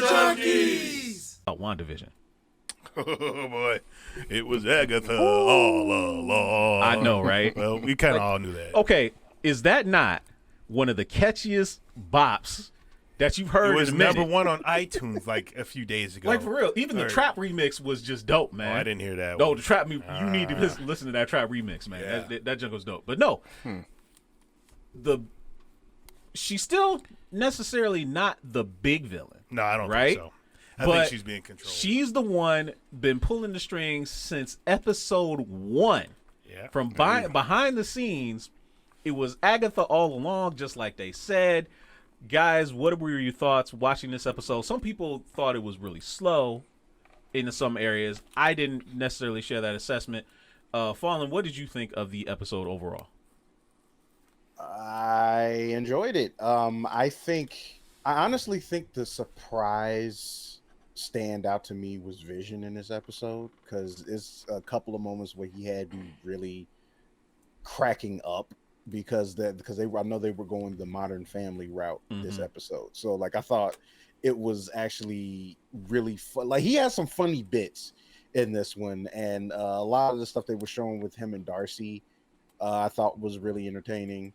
Junkies! WandaVision. Oh boy, it was Agatha all along. I know, right? Well, we kind of all knew that. Okay, is that not one of the catchiest bops that you've heard? It was in a minute? number one on iTunes like a few days ago. Like for real, even the trap remix was just dope, man. Oh, I didn't hear that. No, one. the trap. You need to listen to that trap remix, man. Yeah. That junk was dope. But no, she's still necessarily not the big villain. No, I don't right? think so. I think she's being controlled. She's the one been pulling the strings since episode 1. Yeah. From behind the scenes, it was Agatha all along, just like they said. Guys, what were your thoughts watching this episode? Some people thought it was really slow in some areas. I didn't necessarily share that assessment. Fallen, what did you think of the episode overall? I enjoyed it. I honestly think the surprise standout to me was Vision in this episode, because it's a couple of moments where he had me really cracking up because I know they were going the Modern Family route this episode. So like I thought it was actually really fun. Like he has some funny bits in this one, and a lot of the stuff they were showing with him and Darcy, I thought was really entertaining.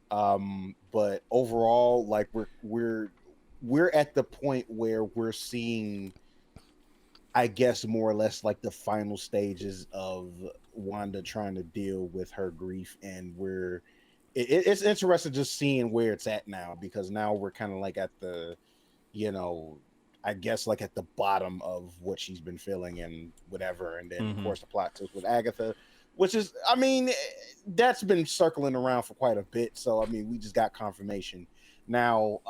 But overall, like we're at the point where we're seeing, I guess, more or less like the final stages of Wanda trying to deal with her grief, and it's interesting just seeing where it's at now, because now we're kind of like at the, I guess like at the bottom of what she's been feeling and whatever, and then of course the plot twist with Agatha, which is, I mean, that's been circling around for quite a bit. So I mean, we just got confirmation now.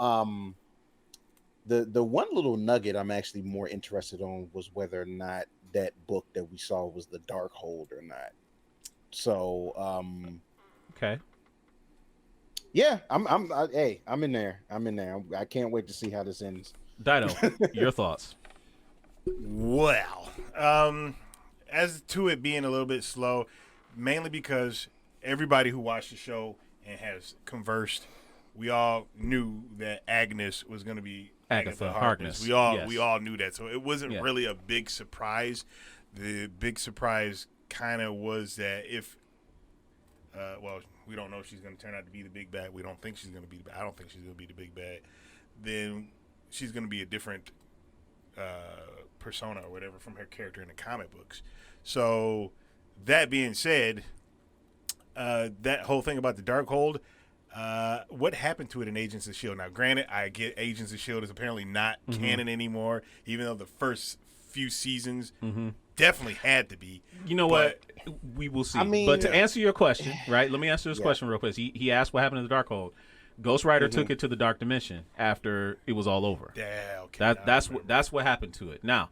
The one little nugget I'm actually more interested on was whether or not that book that we saw was the Darkhold or not. So okay, yeah, I'm in there. I can't wait to see how this ends. Dino, your thoughts? Well, as to it being a little bit slow, mainly because everybody who watched the show and has conversed, we all knew that Agnes was going to be Agatha Harkness. We all knew that, so it wasn't really a big surprise. The big surprise kind of was that if, we don't know if she's going to turn out to be the big bad. We don't think she's going to be. I don't think she's going to be the big bad. Then she's going to be a different persona or whatever from her character in the comic books. So that being said, that whole thing about the Darkhold. What happened to it in Agents of S.H.I.E.L.D.? Now, granted, I get Agents of S.H.I.E.L.D. is apparently not canon anymore, even though the first few seasons definitely had to be. You know what? We will see. I mean, but to answer your question, right, let me answer this question real quick. He asked what happened to the Darkhold. Ghost Rider took it to the Dark Dimension after it was all over. Yeah, okay. That's what happened to it. Now,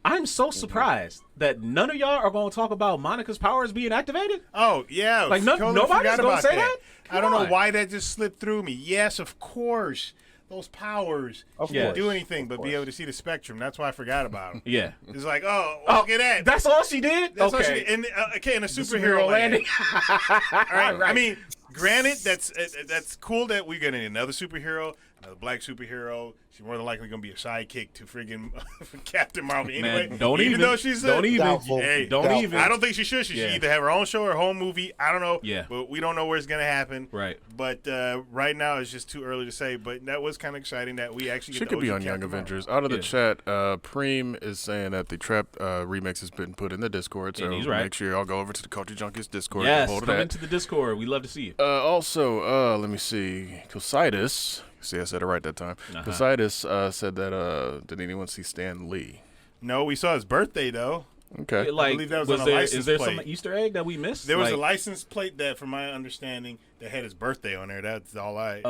I'm so surprised that none of y'all are going to talk about Monica's powers being activated. Oh, yeah. Like, nobody's going to say that? I don't know why that just slipped through me. Yes, of course. Those powers can't do anything but be able to see the spectrum. That's why I forgot about them. Yeah. It's like, look at that. That's all she did? That's all she did. And, in a superhero landing. All right. I mean, granted, that's cool that we're getting another superhero, another black superhero. She's more than likely going to be a sidekick to friggin' Captain Marvel anyway. Man, don't even. Though she's don't even. Hey, don't even. I don't think she should. She should either have her own show or her own movie. I don't know. Yeah. But we don't know where it's going to happen. Right. But right now, it's just too early to say. But that was kind of exciting that we actually She could be on Young Avengers. Out of the chat, Preem is saying that the Trap remix has been put in the Discord. So make sure y'all go over to the Culture Junkies Discord. Yes, come into the Discord. We love to see you. Also, let me see. Cositis. See, I said it right that time. Cositis said that, did anyone see Stan Lee? No, we saw his birthday, though. Okay. I believe that was on a license plate. Is there some Easter egg that we missed? There was a license plate that, from my understanding, that had his birthday on there. That's all I...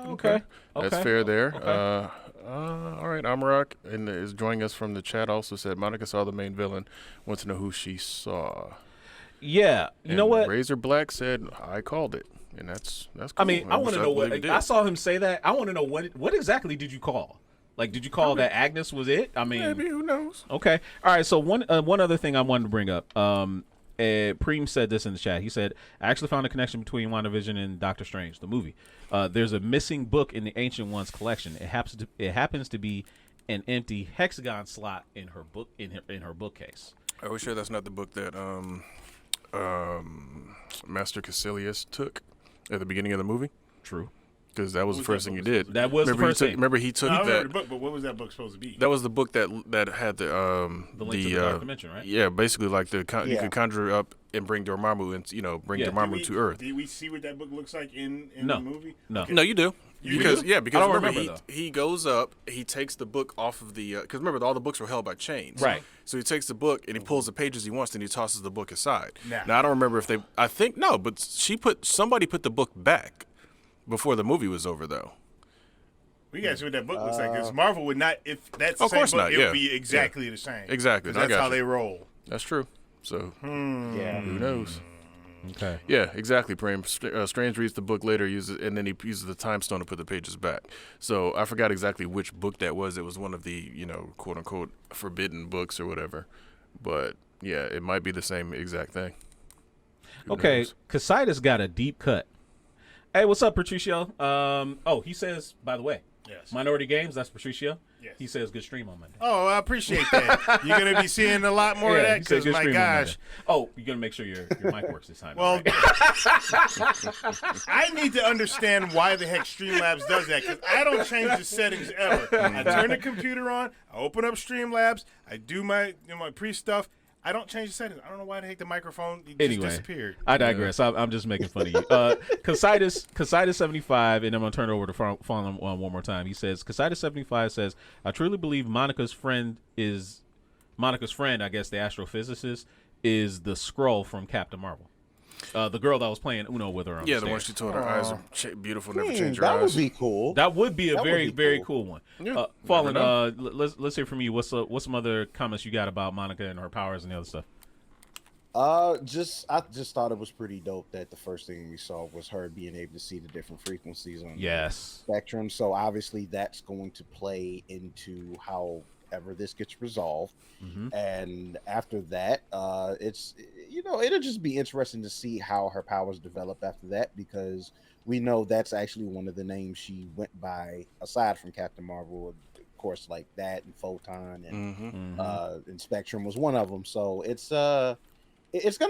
Okay. That's fair there. Okay. All right, Amarak is joining us from the chat. Also said Monica saw the main villain. Wants to know who she saw. Yeah. You know what? Razor Black said, I called it. And that's cool. I mean, I want to know what I saw him say that. I want to know what exactly did you call? Like, did you call that Agnes was it? I mean, maybe, who knows? Okay, all right. So one other thing I wanted to bring up. Preem said this in the chat. He said, "I actually found a connection between WandaVision and Doctor Strange, the movie. There's a missing book in the Ancient Ones collection. It happens to be an empty hexagon slot in her book in her bookcase. Are we sure that's not the book that Master Caecilius took at the beginning of the movie? True. Because that was the first thing you did. That was the first thing. Remember he took I remember that. the book, but what was that book supposed to be? That was the book that had the link to the dark dimension, right? Yeah, basically like you could conjure up and bring Dormammu and bring Dormammu to Earth. Did we see what that book looks like in No. the movie? No. Okay. No, you do. Because I don't remember remember, he goes up, he takes the book off of the because remember all the books were held by chains, Right. So he takes the book and he pulls the pages he wants and he tosses the book aside. Nah. Now I don't remember if I think no, but somebody put the book back before the movie was over though. We gotta see what that book looks like. Because Marvel would not, if that's the Of same course book, not, it yeah. would be exactly the same. Exactly. 'Cause I that's got how you. they roll. That's true. So Yeah. who knows? Okay. Yeah, exactly. Prem. Strange reads the book later, and then he uses the time stone to put the pages back. So I forgot exactly which book that was. It was one of the quote unquote forbidden books or whatever. But yeah, it might be the same exact thing. Who Okay. knows? Casitas got a deep cut. Hey, what's up, Patricio? He says, by the way, Yes. Minority Games. That's Patricio. Yes. He says good stream on Monday. Oh, I appreciate that. You're gonna be seeing a lot more of that he said because good my stream on Monday. gosh. Oh, you're gonna make sure your mic works this time. Well, right? I need to understand why the heck Streamlabs does that because I don't change the settings ever. I turn the computer on, I open up Streamlabs, I do my my pre stuff. I don't change the settings. I don't know why the heck the microphone just disappeared. I digress. I'm just making fun of you. Casitas 75, and I'm gonna turn it over to Fawn one more time. He says, Casitas 75 says, I truly believe Monica's friend, I guess the astrophysicist, is the Skrull from Captain Marvel. The girl that was playing Uno with her on Yeah, the the one stairs. she told her eyes are beautiful, never change her That eyes. would be cool. That would be a That would very, be very cool. cool one. Yeah, Fallen, never let's hear from you. What's some other comments you got about Monica and her powers and the other stuff? I just thought it was pretty dope that the first thing we saw was her being able to see the different frequencies on Yes. the spectrum. So obviously that's going to play into however this gets resolved. Mm-hmm. And after that, it's it'll just be interesting to see how her powers develop after that, because we know that's actually one of the names she went by aside from Captain Marvel. Of course, like that and Photon and and Spectrum was one of them. So it's going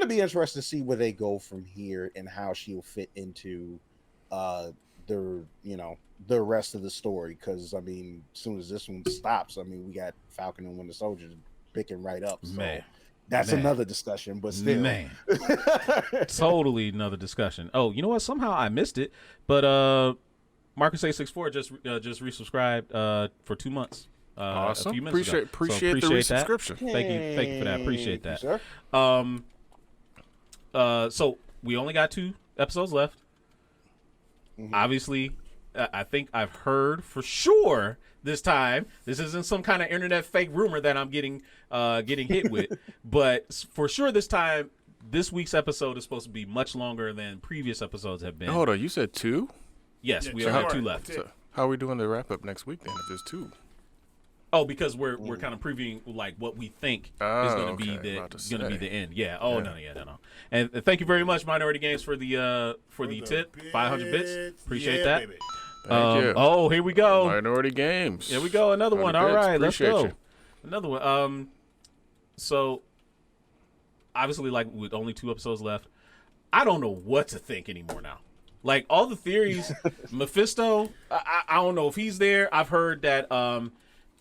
to be interesting to see where they go from here and how she'll fit into the rest of the story. Because I mean, as soon as this one stops, I mean, we got Falcon and Winter Soldier picking right up. So Man. that's Man. another discussion. But still, Man. Totally another discussion. Oh, you know what? Somehow I missed it, but Marcus A64 just resubscribed for 2 months. A Awesome. few minutes ago. Appreciate the that. resubscription. Thank you for that. Appreciate that. Sir. So we only got 2 episodes left. Mhm. Obviously, I think I've heard for sure this time. This isn't some kind of internet fake rumor that I'm getting hit with, but for sure this time, this week's episode is supposed to be much longer than previous episodes have been. Hold on, you said 2? Yes, Yeah, we two only have more. 2 left. That's it. So how are we doing the wrap up next week then? If there's 2, Oh, because we're kind of previewing like what we think is going to be about to the say. end. Yeah. Oh no. And thank you very much, Minority Games, for the tip. 500 bits. Appreciate that. Baby. Thank you. Oh, here we go. Minority Games. Here we go. Another one. 100 All bits. right, let's Appreciate go. you. Another one. So, obviously, like with only 2 episodes left, I don't know what to think anymore now. Like all the theories, Mephisto. I don't know if he's there. I've heard that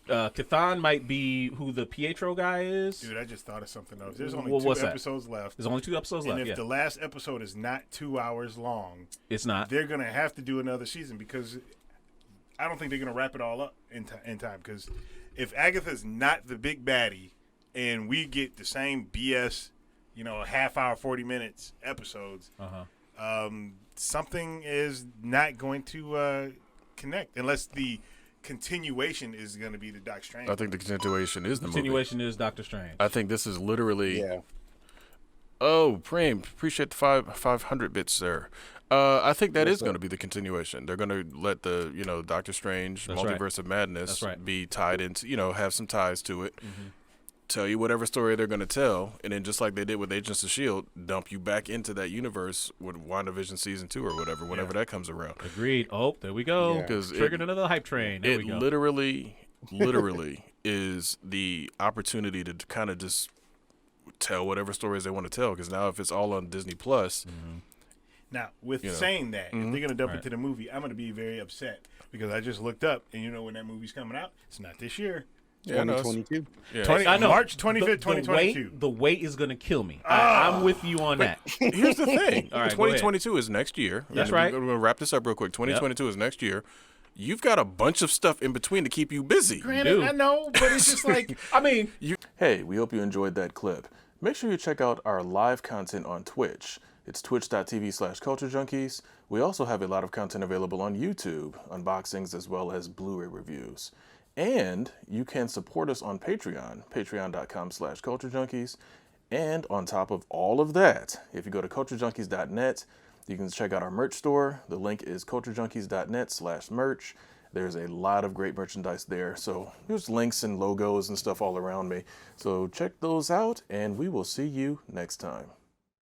Chthon might be who the Pietro guy is. Dude, I just thought of something else. There's only Well, 2 what's that? episodes left. There's only 2 episodes And left. if Yeah, the last episode is not 2 hours long, it's not. they're going to have to do another season because I don't think they're going to wrap it all up in time. Because if Agatha's not the big baddie and we get the same BS, a half hour, 40 minutes episodes, something is not going to connect unless the continuation is going to be the Doc Strange. I think the continuation is the Continuation is Doctor Strange. movie. I think this is literally. Yeah. Oh, Preem, appreciate the 500 bits, sir. I think that Yes, is sir. going to be the continuation. They're going to let the Doctor Strange That's right. Multiverse of Madness That's right. be tied into have some ties to it. Mm-hmm. Tell you whatever story they're going to tell, and then just like they did with Agents of S.H.I.E.L.D., dump you back into that universe with WandaVision Season 2 or whenever that comes around. Agreed. Oh, there we go. Yeah. Because Triggered another hype train. There we go. literally, literally is the opportunity to kind of just tell whatever stories they want to tell. Because now if it's all on Disney Plus, Now, with You know. saying that, if they're going to dump Right. it to the movie, I'm going to be very upset because I just looked up, and you know when that movie's coming out? It's not this year. yeah, no, it's- 2022. yeah. I know. March 25th, The 2022. wait is going to kill me. I'm with you on that. Here's the thing. All right, go ahead. 2022 is next year. That's And right. We're going to wrap this up real quick. 2022 is next year. You've got a bunch of stuff in between to keep you busy. Granted, Dude. I know, but it's just like, I mean, Hey, we hope you enjoyed that clip. Make sure you check out our live content on Twitch. It's twitch.tv/culturejunkies. We also have a lot of content available on YouTube, unboxings as well as Blu-ray reviews. And you can support us on Patreon, patreon.com/culturejunkies. And on top of all of that, if you go to culturejunkies.net, you can check out our merch store. The link is culturejunkies.net/merch. There's a lot of great merchandise there. So there's links and logos and stuff all around me. So check those out, and we will see you next time.